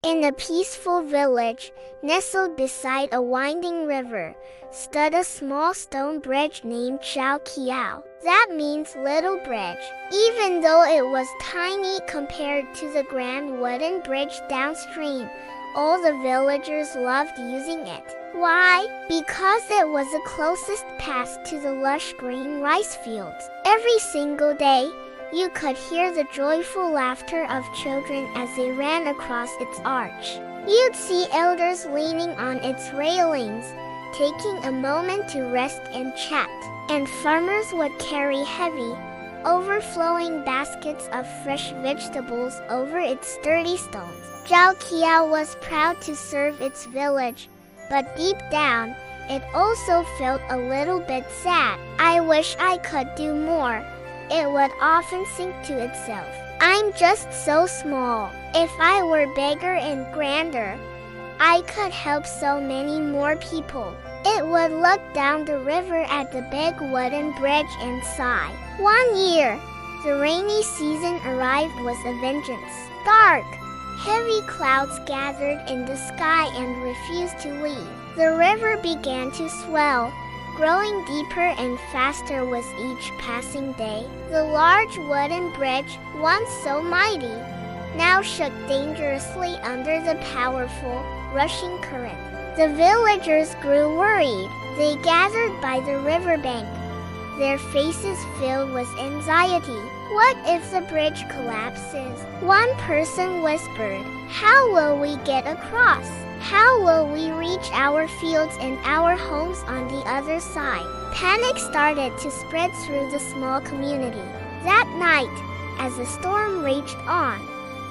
In a peaceful village, nestled beside a winding river, stood a small stone bridge named Zhao Kiao. That means little bridge, even though it was tiny compared to the grand wooden bridge downstream. All the villagers loved using it. Why? Because it was the closest path to the lush green rice fields. Every single day, you could hear the joyful laughter of children as they ran across its arch. You'd see elders leaning on its railings, taking a moment to rest and chat, and farmers would carry heavy, overflowing baskets of fresh vegetables over its sturdy stones. Zhao Kiao was proud to serve its village, but deep down, it also felt a little bit sad. I wish I could do more, it would often think to itself. I'm just so small. If I were bigger and grander, I could help so many more people. It would look down the river at the big wooden bridge and sigh. One year, the rainy season arrived with a vengeance. Dark, heavy clouds gathered in the sky and refused to leave. The river began to swell, growing deeper and faster with each passing day. The large wooden bridge, once so mighty, now shook dangerously under the powerful, rushing current. The villagers grew worried. They gathered by the riverbank, their faces filled with anxiety. What if the bridge collapses? One person whispered, "How will we get across? How will we reach our fields and our homes on the other side?" Panic started to spread through the small community. That night, as the storm raged on,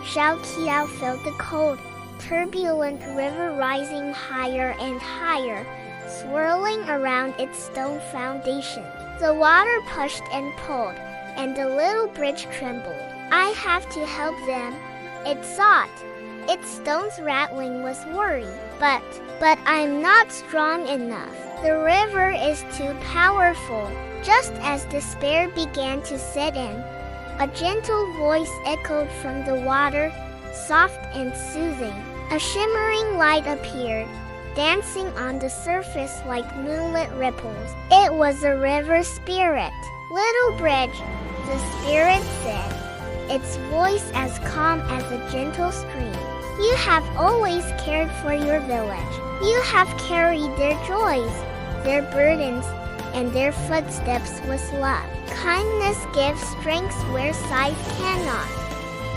Zhao Kiao felt the cold, turbulent river rising higher and higher, swirling around its stone foundation. The water pushed and pulled, and the little bridge trembled. "I have to help them," it thought, its stones rattling with worry. But I'm not strong enough. The river is too powerful." Just as despair began to set in, a gentle voice echoed from the water, soft and soothing. A shimmering light appeared, dancing on the surface like moonlit ripples. It was the river spirit. "Little bridge," the spirit said, its voice as calm as a gentle stream. "You have always cared for your village. You have carried their joys, their burdens, and their footsteps with love. Kindness gives strength where sight cannot."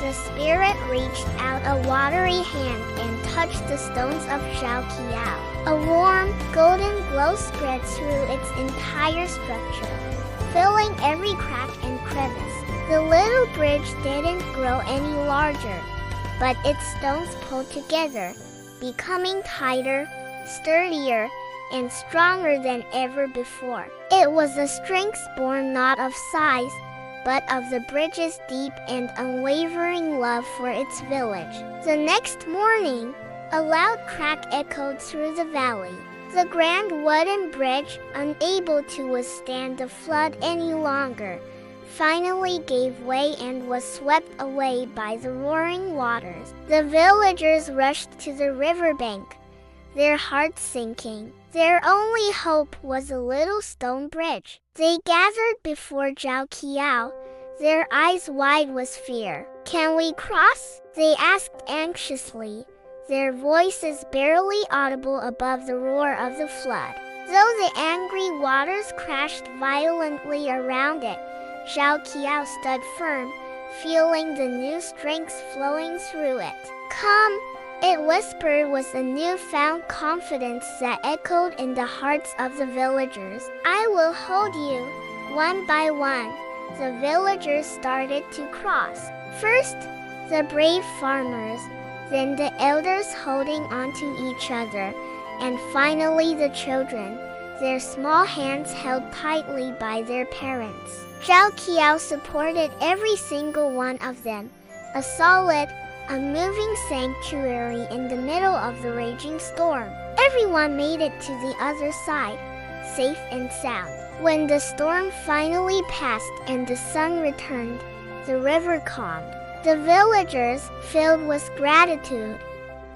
The spirit reached out a watery hand and touched the stones of Zhao Kiao. A warm, golden glow spread through its entire structure, filling every crack and crevice. The little bridge didn't grow any larger, but its stones pulled together, becoming tighter, sturdier, and stronger than ever before. It was a strength born not of size, but of the bridge's deep and unwavering love for its village. The next morning, a loud crack echoed through the valley. The grand wooden bridge, unable to withstand the flood any longer, finally gave way and was swept away by the roaring waters. The villagers rushed to the riverbank, their hearts sinking. Their only hope was a little stone bridge. They gathered before Zhao Kiao, their eyes wide with fear. "Can we cross?" they asked anxiously, their voices barely audible above the roar of the flood. Though the angry waters crashed violently around it, Zhao Kiao stood firm, feeling the new strength flowing through it. "Come," it whispered with a newfound confidence that echoed in the hearts of the villagers. "I will hold you." One by one, the villagers started to cross. First, the brave farmers, then the elders holding onto each other, and finally the children, their small hands held tightly by their parents. Zhao Kiao supported every single one of them, a solid, a moving sanctuary in the middle of the raging storm. Everyone made it to the other side, safe and sound. When the storm finally passed and the sun returned, the river calmed. The villagers, filled with gratitude,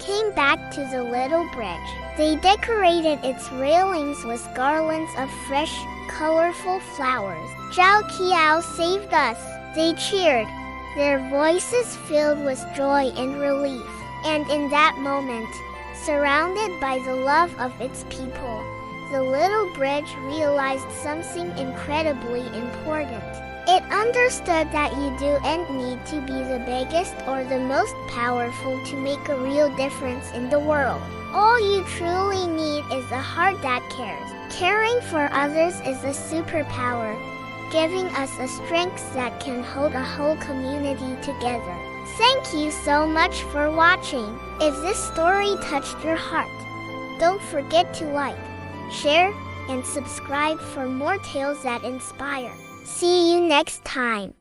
came back to the little bridge. They decorated its railings with garlands of fresh, colorful flowers. Zhao Qiao saved us, they cheered, their voices filled with joy and relief. And in that moment, surrounded by the love of its people, the little bridge realized something incredibly important. It understood that you don't need to be the biggest or the most powerful to make a real difference in the world. All you truly need is a heart that cares. Caring for others is a superpower, giving us a strength that can hold a whole community together. Thank you so much for watching. If this story touched your heart, don't forget to like, share, and subscribe for more tales that inspire. See you next time.